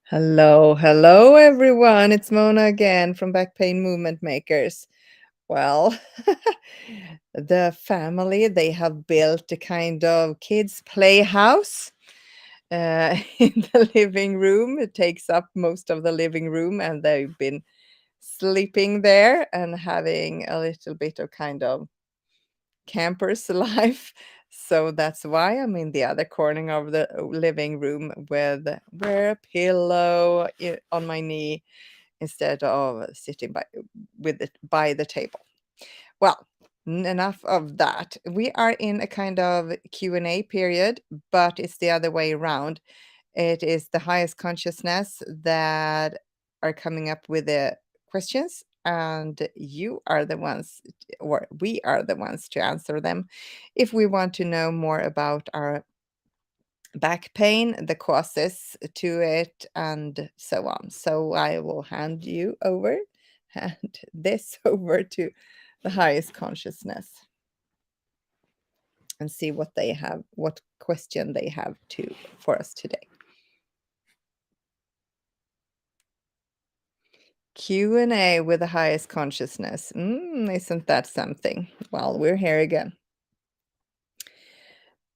Hello, hello everyone. It's Mona again from Back Pain Movement Makers. Well, the family they have built a kind of kids playhouse in the living room. It takes up most of the living room, and they've been sleeping there and having a little bit of kind of camper's life. So that's why I'm in the other corner of the living room with where a pillow on my knee instead of sitting by the table. Well, enough of that. We are in a kind of Q&A period, but it's the other way around. It is the highest consciousness that are coming up with the questions, and you are the ones, or we are the ones to answer them if we want to know more about our back pain, the causes to it, and so on. So I will hand this over to the highest consciousness and see what question they have to for us today. Q&A with the highest consciousness. Isn't that something? Well, we're here again.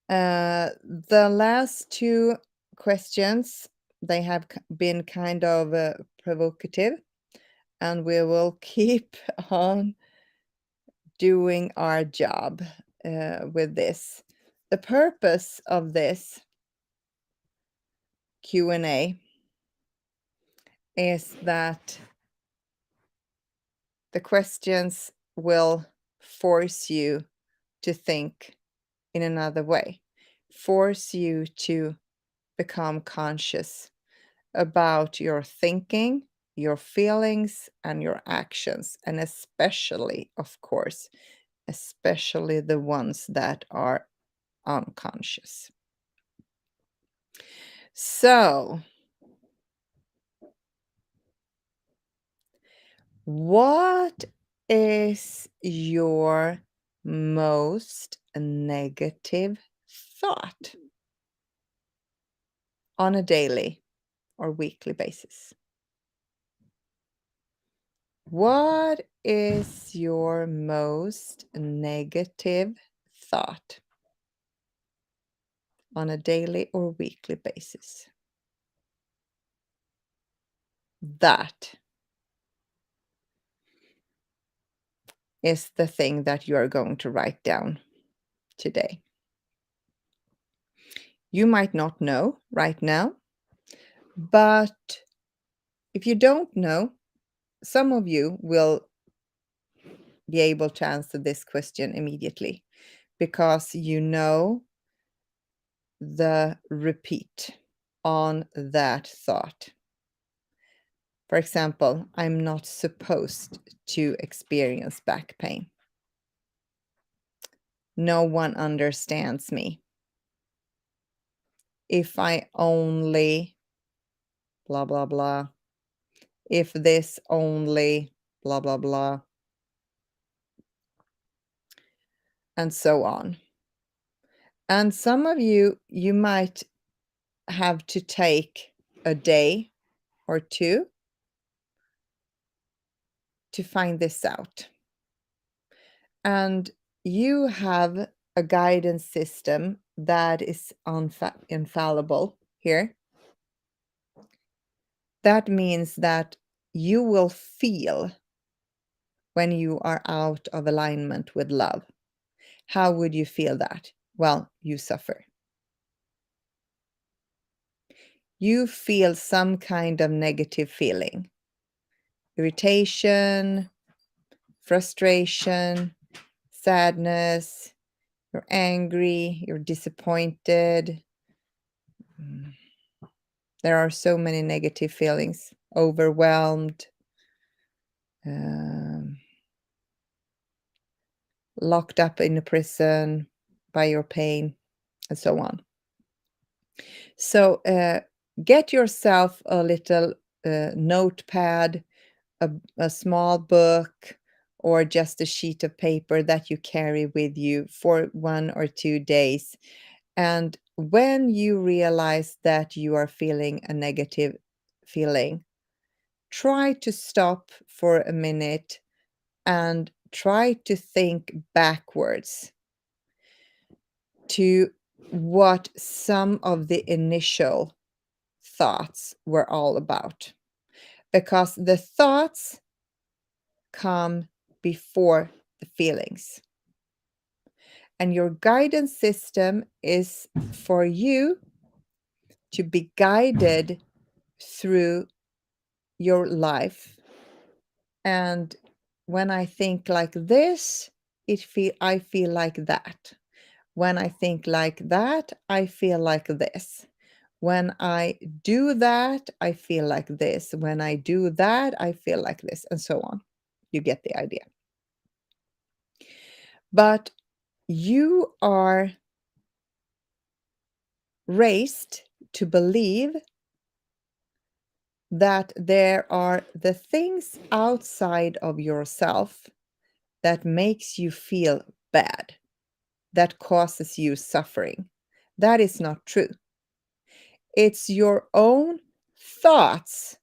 The last two questions, they have been kind of provocative, and we will keep on doing our job with this. The purpose of this Q&A is that the questions will force you to think in another way, force you to become conscious about your thinking, your feelings, and your actions, and especially, of course, especially the ones that are unconscious. So, what is your most negative thought on a daily or weekly basis? What is your most negative thought on a daily or weekly basis? That is the thing that you are going to write down today. You might not know right now, but if you don't know, some of you will be able to answer this question immediately because you know the repeat on that thought. For example, I'm not supposed to experience back pain. No one understands me. If I only blah, blah, blah. If this only blah, blah, blah. And so on. And some of you might have to take a day or two to find this out. And you have a guidance system that is infallible here. That means that you will feel when you are out of alignment with love. How would you feel that? Well, you suffer. You feel some kind of negative feeling. Irritation, frustration, sadness, you're angry, you're disappointed. There are so many negative feelings, overwhelmed, locked up in a prison by your pain, and so on. So get yourself a little notepad, a small book, or just a sheet of paper that you carry with you for 1 or 2 days. And when you realize that you are feeling a negative feeling, try to stop for a minute and try to think backwards to what some of the initial thoughts were all about. Because the thoughts come before the feelings. And your guidance system is for you to be guided through your life. And when I think like this, I feel like that. When I think like that, I feel like this. When I do that, I feel like this. When I do that, I feel like this, and so on. You get the idea. But you are raised to believe that there are the things outside of yourself that makes you feel bad, that causes you suffering. That is not true. It's your own thoughts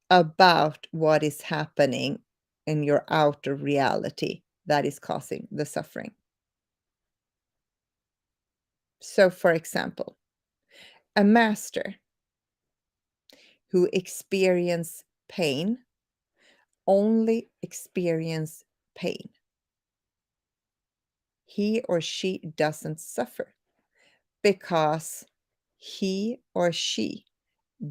about what is happening in your outer reality that is causing the suffering. So, for example, a master who experience pain only experience pain. He or she doesn't suffer because he or she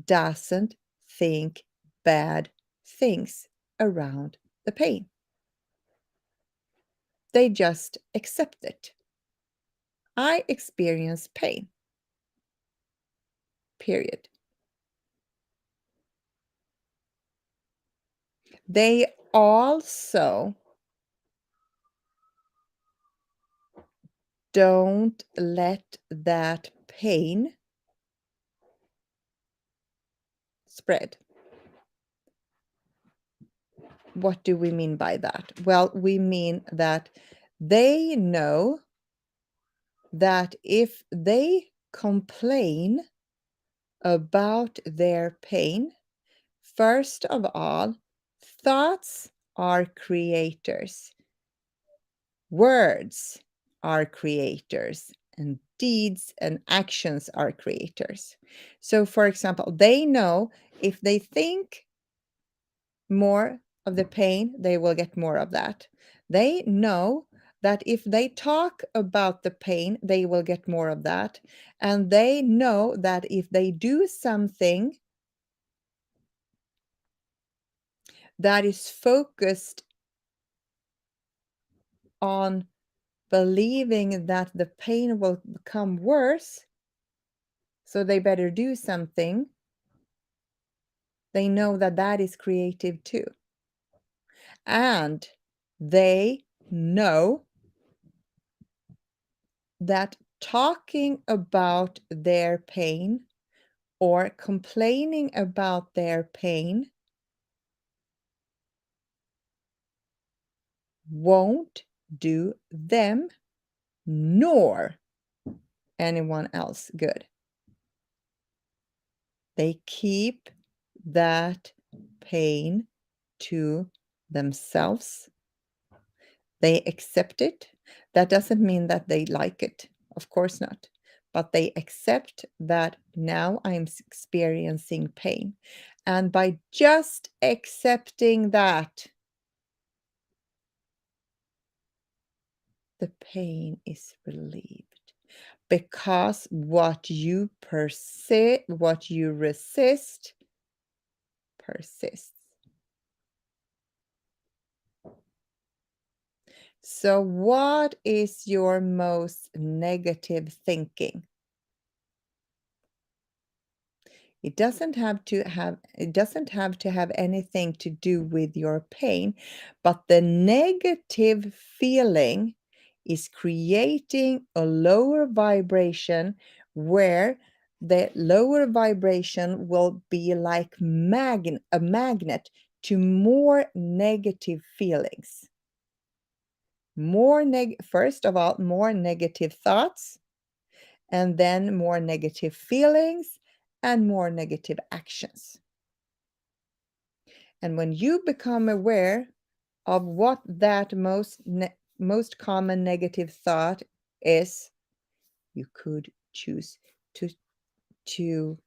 doesn't think bad things around the pain. They just accept it. I experience pain. Period. They also don't let that pain spread. What do we mean by that? Well, we mean that they know that if they complain about their pain, first of all, thoughts are creators, words are creators, and deeds and actions are creators. So, for example, they know if they think more of the pain, they will get more of that. They know that if they talk about the pain, they will get more of that. And they know that if they do something that is focused on believing that the pain will become worse, so they better do something, they know that that is creative too. And they know that talking about their pain or complaining about their pain won't do them nor anyone else good. They keep that pain to themselves. They accept it. That doesn't mean that they like it. Of course not. But they accept that now I'm experiencing pain. And by just accepting that, the pain is relieved. Because what you resist persists. So what is your most negative thinking? It doesn't have to have anything to do with your pain, but the negative feeling is creating a lower vibration where the lower vibration will be like a magnet to more negative feelings. First of all, more negative thoughts, and then more negative feelings and more negative actions. And when you become aware of what that most common negative thought is, you could choose to to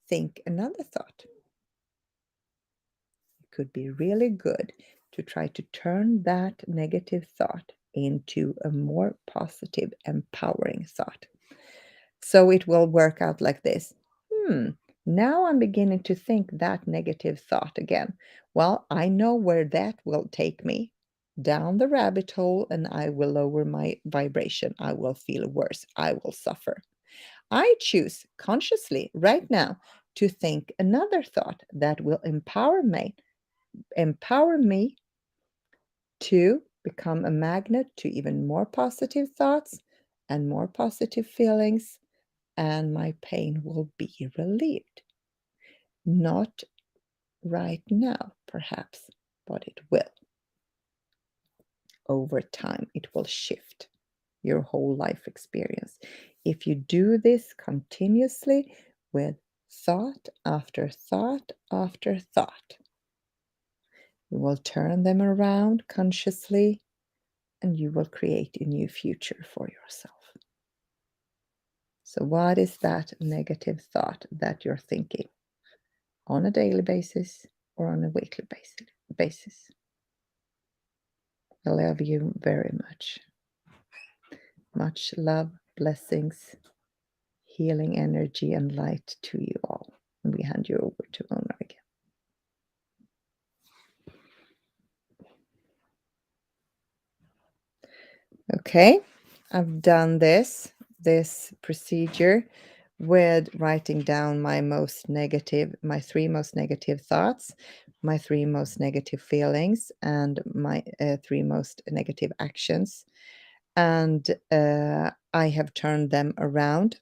think another thought. It could be really good to try to turn that negative thought into a more positive, empowering thought. So it will work out like this. Now I'm beginning to think that negative thought again. Well, I know where that will take me, down the rabbit hole, and I will lower my vibration. I will feel worse. I will suffer. I choose consciously right now to think another thought that will empower me to become a magnet to even more positive thoughts and more positive feelings, and my pain will be relieved. Not right now, perhaps, but it will. Over time, it will shift your whole life experience. If you do this continuously with thought after thought after thought, you will turn them around consciously and you will create a new future for yourself. So, what is that negative thought that you're thinking on a daily basis or on a weekly basis? I love you very much. Much love, blessings, healing energy, and light to you all. And we hand you over to Mona again. Okay, I've done this procedure with writing down my three most negative thoughts, my three most negative feelings, and my three most negative actions. And I have turned them around,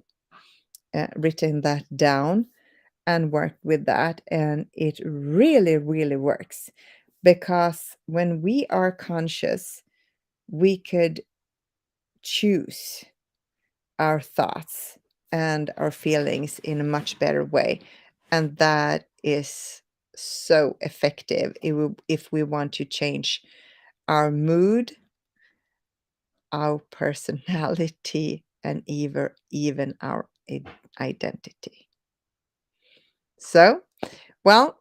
written that down, and worked with that. And it really, really works because when we are conscious, we could choose our thoughts and our feelings in a much better way. And that is so effective if we want to change our mood, our personality, and even our identity. So, well,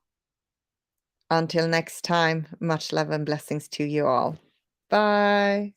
until next time, much love and blessings to you all. Bye.